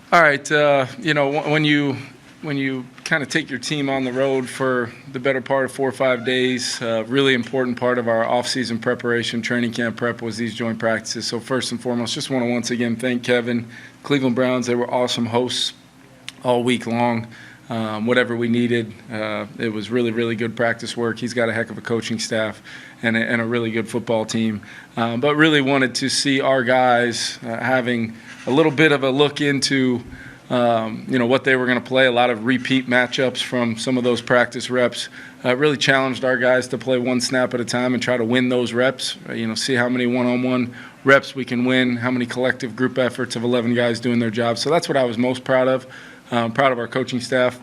All right, when you kind of take your team on the road for the better part of 4 or 5 days, really important part of our off-season preparation, training camp prep was these joint practices. So first and foremost, just want to once again thank Kevin, Cleveland Browns. They were awesome hosts all week long. Whatever we needed, it was really, really good practice work. He's got a heck of a coaching staff and a really good football team. But really wanted to see our guys having a little bit of a look into what they were going to play. A lot of repeat matchups from some of those practice reps. Really challenged our guys to play one snap at a time and try to win those reps. See how many one-on-one reps we can win, how many collective group efforts of 11 guys doing their job. So that's what I was most proud of. Proud of our coaching staff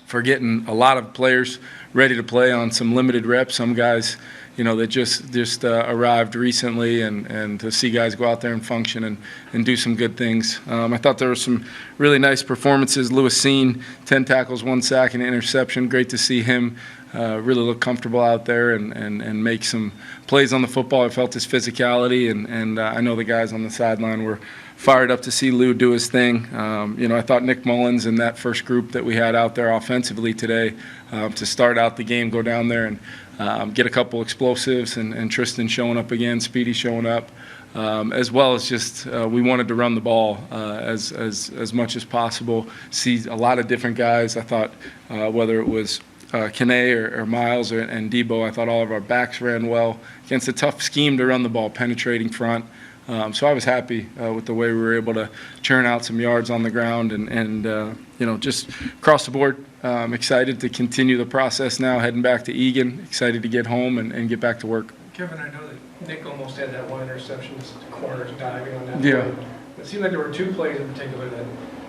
for getting a lot of players ready to play on some limited reps. Some guys, that just arrived recently, and to see guys go out there and function and do some good things. I thought there were some really nice performances. Lewis Seen, 10 tackles, 1 sack, and an interception. Great to see him really look comfortable out there and make some plays on the football. I felt his physicality, and I know the guys on the sideline were fired up to see Lou do his thing. I thought Nick Mullins and that first group that we had out there offensively today to start out the game, go down there and get a couple explosives, and Tristan showing up again, Speedy showing up, as well as just we wanted to run the ball as much as possible, see a lot of different guys. I thought whether it was Kene or Miles and Debo, I thought all of our backs ran well against a tough scheme to run the ball, penetrating front. So I was happy with the way we were able to churn out some yards on the ground and just across the board. Excited to continue the process now, heading back to Egan. Excited to get home and get back to work. Kevin, I know that Nick almost had that one interception, the corners diving on that yeah. play. It seemed like there were 2 plays in particular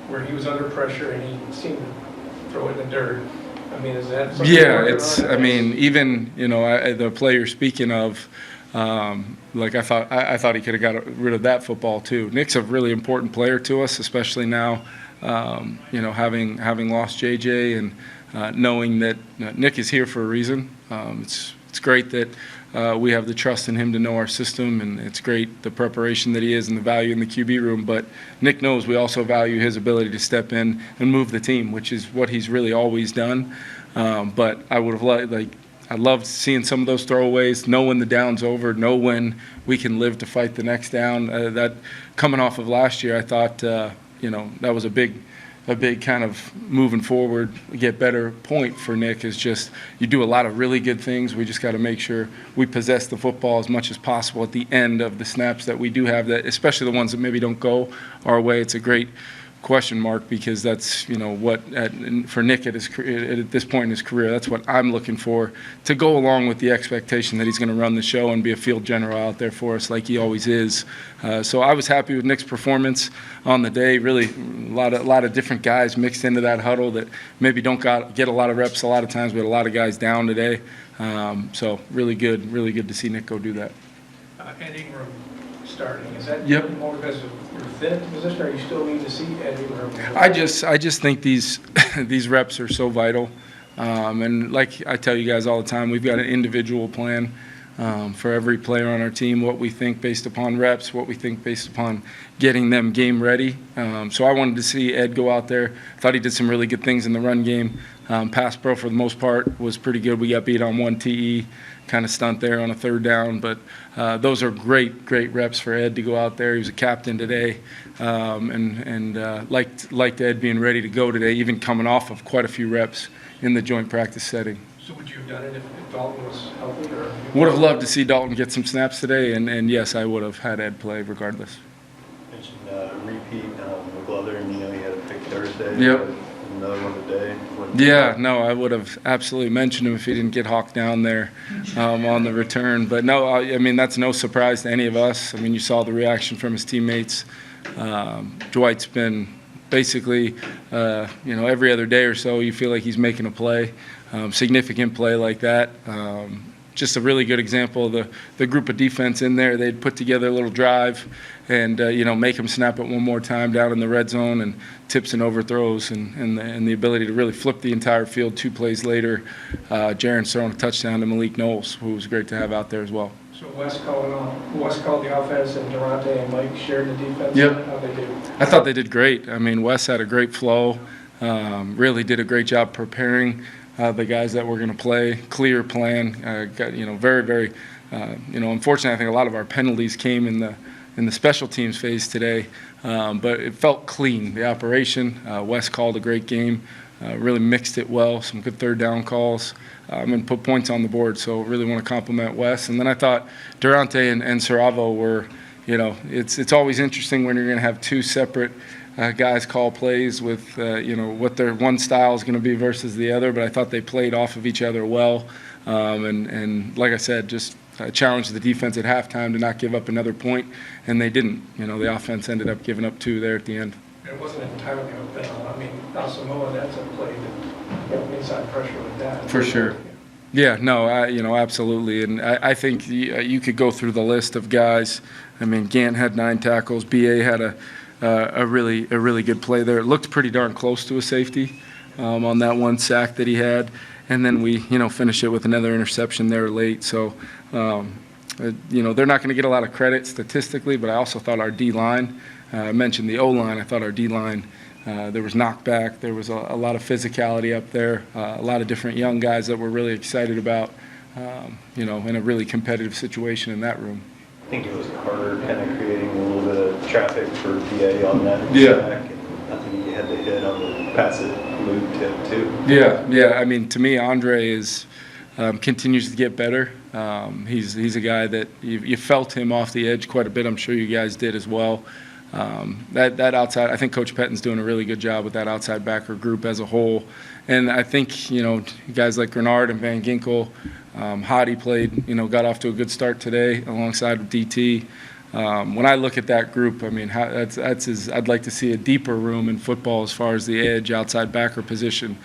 where he was under pressure and he seemed to throw it in the dirt. I mean, is that something? Yeah, even the player speaking of. I thought he could have got rid of that football too. Nick's a really important player to us, especially now, having lost JJ and knowing that Nick is here for a reason. It's great that we have the trust in him to know our system, and it's great the preparation that he is and the value in the QB room. But Nick knows we also value his ability to step in and move the team, which is what he's really always done. But I would have I loved seeing some of those throwaways, know when the down's over, know when we can live to fight the next down. That coming off of last year, I thought, that was a big kind of moving forward, get better point for Nick is just you do a lot of really good things. We just got to make sure we possess the football as much as possible at the end of the snaps that we do have, that especially the ones that maybe don't go our way. It's a great question mark because that's for Nick at this point in his career, that's what I'm looking for to go along with the expectation that he's going to run the show and be a field general out there for us like he always is. So I was happy with Nick's performance on the day. Really, a lot of different guys mixed into that huddle that maybe don't get a lot of reps. A lot of times we had a lot of guys down today. So really good to see Nick go do that. Ed Ingram starting, is that Yep. more because of your fit position, or you still need to see Ed Ingram? I just think these reps are so vital, and like I tell you guys all the time, we've got an individual plan for every player on our team, what we think based upon reps, what we think based upon getting them game ready. So I wanted to see Ed go out there. I thought he did some really good things in the run game. Pass pro for the most part was pretty good. We got beat on 1 TE, kind of stunt there on a 3rd down, but those are great reps for Ed to go out there. He was a captain today, and liked Ed being ready to go today, even coming off of quite a few reps in the joint practice setting. So would you have done it if Dalton was healthy? Or would have loved to see Dalton get some snaps today, and yes, I would have had Ed play regardless. Mentioned repeat McGlover, and he had a pick Thursday. Yep. Another one today. Yeah, no, I would have absolutely mentioned him if he didn't get hawked down there on the return. But no, I mean, that's no surprise to any of us. I mean, you saw the reaction from his teammates. Dwight's been basically, every other day or so, you feel like he's making a play, significant play like that. Just a really good example of the group of defense in there. They'd put together a little drive and, make him snap it one more time down in the red zone, and tips and overthrows and the ability to really flip the entire field 2 plays later. Jaron's throwing a touchdown to Malik Knowles, who was great to have out there as well. So Wes called the offense, and Durante and Mike shared the defense. Yep. How'd they do? I thought they did great. I mean, Wes had a great flow, really did a great job preparing the guys that were going to play, clear plan, very, very, unfortunately, I think a lot of our penalties came in the special teams phase today, but it felt clean, the operation. Wes called a great game, really mixed it well, some good third down calls, and put points on the board. So really want to compliment Wes. And then I thought Durante and Saravo were, it's always interesting when you're going to have two separate guys call plays with, what their one style is going to be versus the other. But I thought they played off of each other well. And like I said, just challenged the defense at halftime to not give up another point, and they didn't. The offense ended up giving up 2 there at the end. It wasn't entirely open. I mean, Samoa, that's a play that, inside pressure like that. For sure. Yeah, no, absolutely. And I think you could go through the list of guys. I mean, Gant had 9 tackles. BA had a really good play there. It looked pretty darn close to a safety on that one sack that he had. And then we, finish it with another interception there late. So, they're not going to get a lot of credit statistically, but I also thought our D-line, I mentioned the O-line, I thought our D-line, there was knockback, there was a lot of physicality up there, a lot of different young guys that we're really excited about, in a really competitive situation in that room. I think it was Carter kind of creating a little bit of traffic for BA on that sack. I think he had the hit on the pass it loop tip too. Yeah. I mean, to me, Andre is continues to get better. He's a guy that you felt him off the edge quite a bit. I'm sure you guys did as well. That outside, I think Coach Pettin's doing a really good job with that outside backer group as a whole. And I think, guys like Grenard and Van Ginkel, Hottie played, got off to a good start today alongside with DT. When I look at that group, I mean, I'd like to see a deeper room in football as far as the edge outside backer position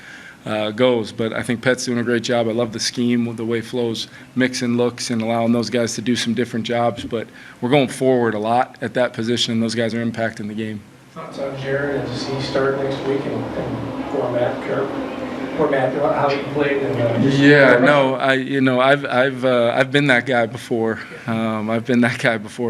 goes. But I think Pet's doing a great job. I love the scheme with the way Flo's mixing looks and allowing those guys to do some different jobs. But we're going forward a lot at that position, and those guys are impacting the game. Thoughts on Jared, does he start next week and format how he played? I've been that guy before.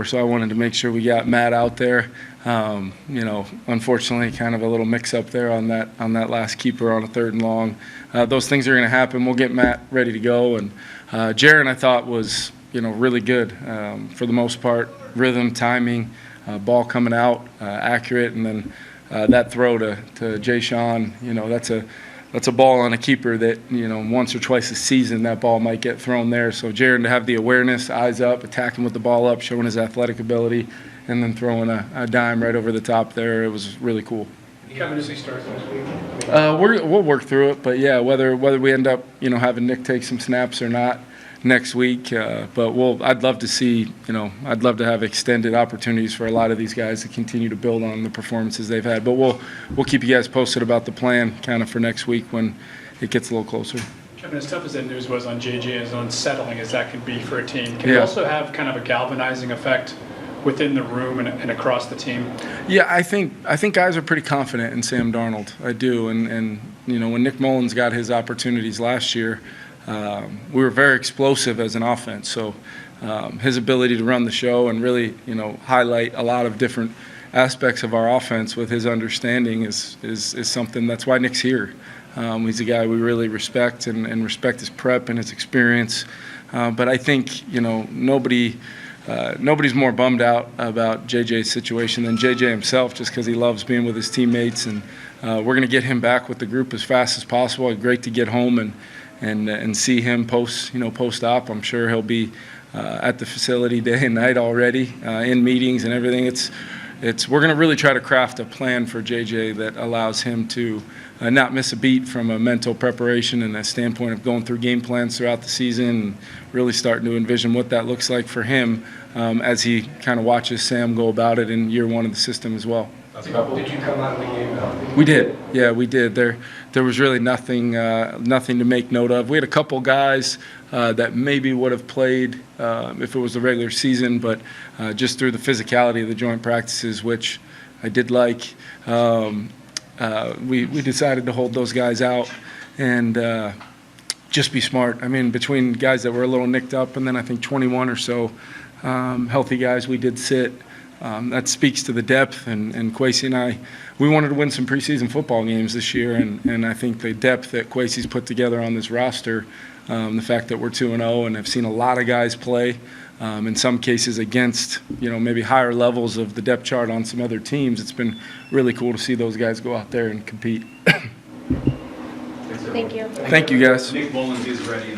So I wanted to make sure we got Matt out there. Unfortunately, kind of a little mix-up there on that last keeper on a 3rd and long. Those things are going to happen. We'll get Matt ready to go. And Jaron, I thought, was really good for the most part. Rhythm, timing, ball coming out, accurate, and then that throw to Jay Sean. That's a ball on a keeper that once or twice a season that ball might get thrown there. So Jaron to have the awareness, eyes up, attacking with the ball up, showing his athletic ability, and then throwing a dime right over the top there. It was really cool. Kevin, does he start next week? We'll work through it, but yeah, whether we end up having Nick take some snaps or not next week, but I'd love to see I'd love to have extended opportunities for a lot of these guys to continue to build on the performances they've had. But we'll keep you guys posted about the plan kind of for next week when it gets a little closer. Kevin, as tough as that news was on JJ and as unsettling as that can be for a team, can it also have kind of a galvanizing effect within the room and across the team? Yeah, I think guys are pretty confident in Sam Darnold. I do, and when Nick Mullins got his opportunities last year, we were very explosive as an offense. So his ability to run the show and really highlight a lot of different aspects of our offense with his understanding is something. That's why Nick's here. He's a guy we really respect and respect his prep and his experience. But I think nobody's more bummed out about JJ's situation than JJ himself, just because he loves being with his teammates, and we're going to get him back with the group as fast as possible. Great to get home and see him post-op. I'm sure he'll be at the facility day and night already, in meetings and everything. We're going to really try to craft a plan for JJ that allows him to not miss a beat from a mental preparation and a standpoint of going through game plans throughout the season and really starting to envision what that looks like for him as he kind of watches Sam go about it in year 1 of the system as well. Did you come out of the game healthy? We did. Yeah, we did. There was really nothing to make note of. We had a couple guys that maybe would have played if it was the regular season, but just through the physicality of the joint practices, which I did like, we decided to hold those guys out. And just be smart. I mean, between guys that were a little nicked up and then I think 21 or so healthy guys we did sit, that speaks to the depth. And Kwesi and I, we wanted to win some preseason football games this year, and I think the depth that Kwesi's put together on this roster, the fact that we're 2-0 and have seen a lot of guys play, in some cases against, maybe higher levels of the depth chart on some other teams, it's been really cool to see those guys go out there and compete. Thank you. Thank you, guys. Nick Mullins is ready.